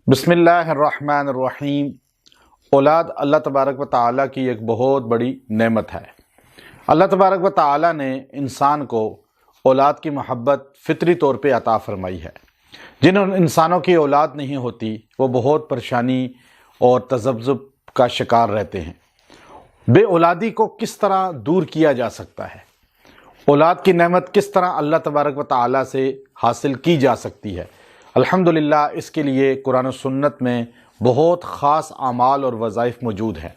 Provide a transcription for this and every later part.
بسم اللہ الرحمن الرحیم۔ اولاد اللہ تبارک و تعالیٰ کی ایک بہت بڑی نعمت ہے۔ اللہ تبارک و تعالیٰ نے انسان کو اولاد کی محبت فطری طور پہ عطا فرمائی ہے۔ جن انسانوں کی اولاد نہیں ہوتی وہ بہت پریشانی اور تذبذب کا شکار رہتے ہیں۔ بے اولادی کو کس طرح دور کیا جا سکتا ہے؟ اولاد کی نعمت کس طرح اللہ تبارک و تعالیٰ سے حاصل کی جا سکتی ہے؟ الحمدللہ اس کے لیے قرآن و سنت میں بہت خاص اعمال اور وظائف موجود ہیں۔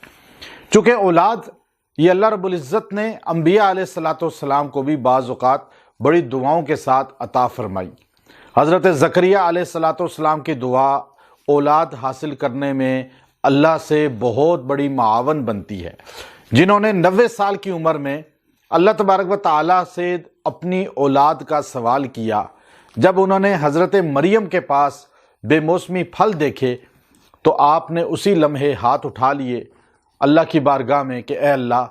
چونکہ اولاد یہ اللہ رب العزت نے انبیاء علیہ السلام کو بھی بعض اوقات بڑی دعاؤں کے ساتھ عطا فرمائی۔ حضرت زکریا علیہ السلام کی دعا اولاد حاصل کرنے میں اللہ سے بہت بڑی معاون بنتی ہے، جنہوں نے 90 سال کی عمر میں اللہ تبارک و تعالیٰ سے اپنی اولاد کا سوال کیا۔ جب انہوں نے حضرت مریم کے پاس بے موسمی پھل دیکھے تو آپ نے اسی لمحے ہاتھ اٹھا لیے اللہ کی بارگاہ میں کہ اے اللہ،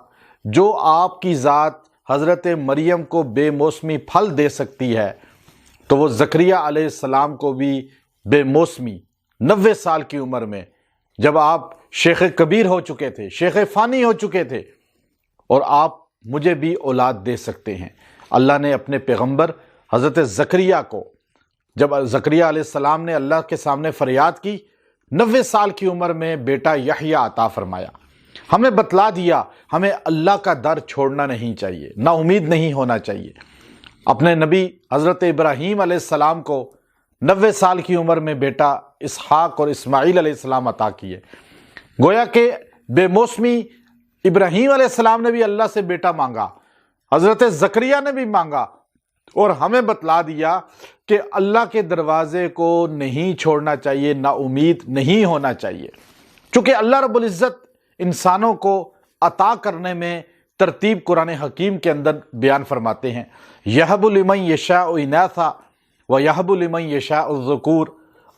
جو آپ کی ذات حضرت مریم کو بے موسمی پھل دے سکتی ہے تو وہ زکریا علیہ السلام کو بھی بے موسمی 90 سال کی عمر میں، جب آپ شیخ کبیر ہو چکے تھے، شیخ فانی ہو چکے تھے، اور آپ مجھے بھی اولاد دے سکتے ہیں۔ اللہ نے اپنے پیغمبر حضرت زکریا کو، جب زکریا علیہ السلام نے اللہ کے سامنے فریاد کی، 90 سال کی عمر میں بیٹا یحییٰ عطا فرمایا۔ ہمیں بتلا دیا ہمیں اللہ کا در چھوڑنا نہیں چاہیے، نا امید نہیں ہونا چاہیے۔ اپنے نبی حضرت ابراہیم علیہ السلام کو 90 سال کی عمر میں بیٹا اسحاق اور اسماعیل علیہ السلام عطا کیے۔ گویا کہ بے موسمی ابراہیم علیہ السلام نے بھی اللہ سے بیٹا مانگا، حضرت زکریا نے بھی مانگا، اور ہمیں بتلا دیا کہ اللہ کے دروازے کو نہیں چھوڑنا چاہیے، نا امید نہیں ہونا چاہیے۔ چونکہ اللہ رب العزت انسانوں کو عطا کرنے میں ترتیب قرآن حکیم کے اندر بیان فرماتے ہیں، یَهَبُ لِمَن يَشَاءُ إِنَاثًا وَيَهَبُ لِمَن يَشَاءُ الذُّكُورَ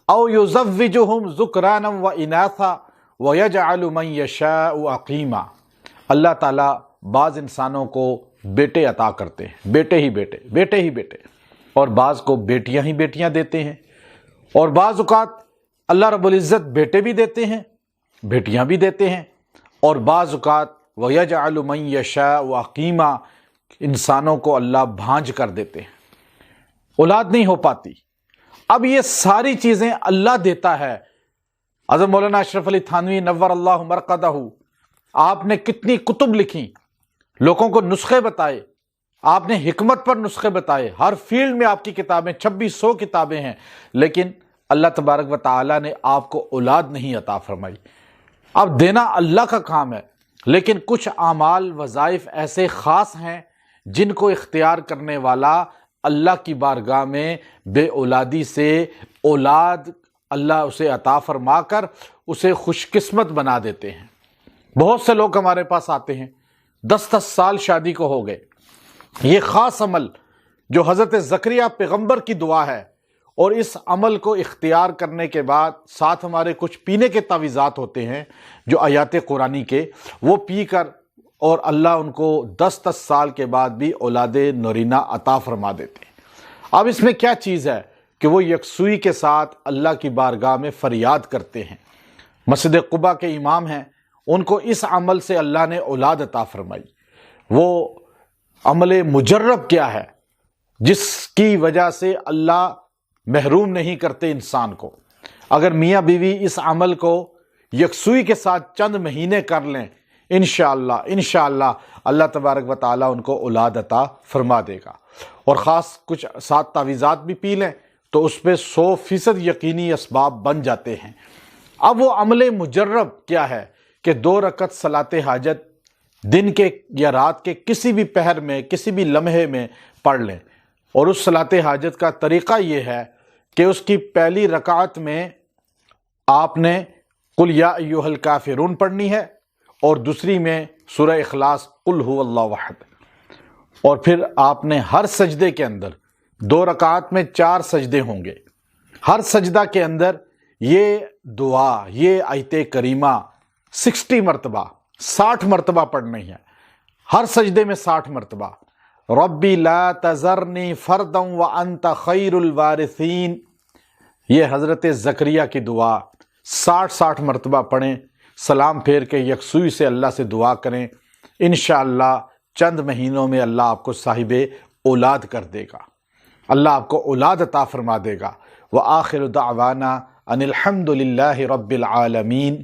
أَوْ يُزَوِّجُهُمْ ذُكْرَانًا وَإِنَاثًا وَيَجْعَلُ مَن يَشَاءُ عَقِيمًا۔ اللہ تعالیٰ بعض انسانوں کو بیٹے عطا کرتے ہیں، بیٹے ہی بیٹے، بیٹے ہی بیٹے، اور بعض کو بیٹیاں ہی بیٹیاں دیتے ہیں، اور بعض اوقات اللہ رب العزت بیٹے بھی دیتے ہیں، بیٹیاں بھی دیتے ہیں، اور بعض اوقات وَيَجْعَلُ مَن يَشَاءُ عَقِيمًا، انسانوں کو اللہ بھانج کر دیتے ہیں، اولاد نہیں ہو پاتی۔ اب یہ ساری چیزیں اللہ دیتا ہے۔ حضرت مولانا اشرف علی تھانوی نور اللہ مرقدہ، آپ نے کتنی کتب لکھی، لوگوں کو نسخے بتائے، آپ نے حکمت پر نسخے بتائے، ہر فیلڈ میں آپ کی کتابیں 2600 کتابیں ہیں، لیکن اللہ تبارک و تعالیٰ نے آپ کو اولاد نہیں عطا فرمائی۔ اب دینا اللہ کا کام ہے، لیکن کچھ اعمال وظائف ایسے خاص ہیں جن کو اختیار کرنے والا اللہ کی بارگاہ میں بے اولادی سے اولاد اللہ اسے عطا فرما کر اسے خوش قسمت بنا دیتے ہیں۔ بہت سے لوگ ہمارے پاس آتے ہیں، 10 سال شادی کو ہو گئے۔ یہ خاص عمل جو حضرت زکریا پیغمبر کی دعا ہے، اور اس عمل کو اختیار کرنے کے بعد ساتھ ہمارے کچھ پینے کے تعویذات ہوتے ہیں جو آیات قرآنی کے، وہ پی کر اور اللہ ان کو 10 سال کے بعد بھی اولاد نرینہ عطا فرما دیتے ہیں۔ اب اس میں کیا چیز ہے کہ وہ یکسوئی کے ساتھ اللہ کی بارگاہ میں فریاد کرتے ہیں۔ مسجد قباء کے امام ہیں، ان کو اس عمل سے اللہ نے اولاد عطا فرمائی۔ وہ عمل مجرب کیا ہے جس کی وجہ سے اللہ محروم نہیں کرتے انسان کو؟ اگر میاں بیوی اس عمل کو یکسوئی کے ساتھ چند مہینے کر لیں، انشاءاللہ اللہ تبارک و تعالیٰ ان کو اولاد عطا فرما دے گا، اور خاص کچھ ساتھ تعویذات بھی پی لیں تو اس پہ 100% یقینی اسباب بن جاتے ہیں۔ اب وہ عمل مجرب کیا ہے کہ 2 رکعت صلاۃ حاجت دن کے یا رات کے کسی بھی پہر میں، کسی بھی لمحے میں پڑھ لیں، اور اس صلاۃ حاجت کا طریقہ یہ ہے کہ اس کی پہلی رکعت میں آپ نے قل یا ایھا الکافرون پڑھنی ہے، اور دوسری میں سورہ اخلاص قل ھو اللہ احد، اور پھر آپ نے ہر سجدے کے اندر 2 رکعات میں 4 سجدے ہوں گے، ہر سجدہ کے اندر یہ دعا، یہ آیت کریمہ 60 مرتبہ، 60 مرتبہ پڑھنی ہے، ہر سجدے میں 60 مرتبہ۔ ربی لا تذرنی فردا وانت خیر الوارثین، یہ حضرت زکریا کی دعا 60 مرتبہ پڑھیں، سلام پھیر کے یکسوئی سے اللہ سے دعا کریں، انشاءاللہ چند مہینوں میں اللہ آپ کو صاحب اولاد کر دے گا، اللہ آپ کو اولاد عطا فرما دے گا۔ وآخر دعوانا ان الحمد للہ رب العالمین۔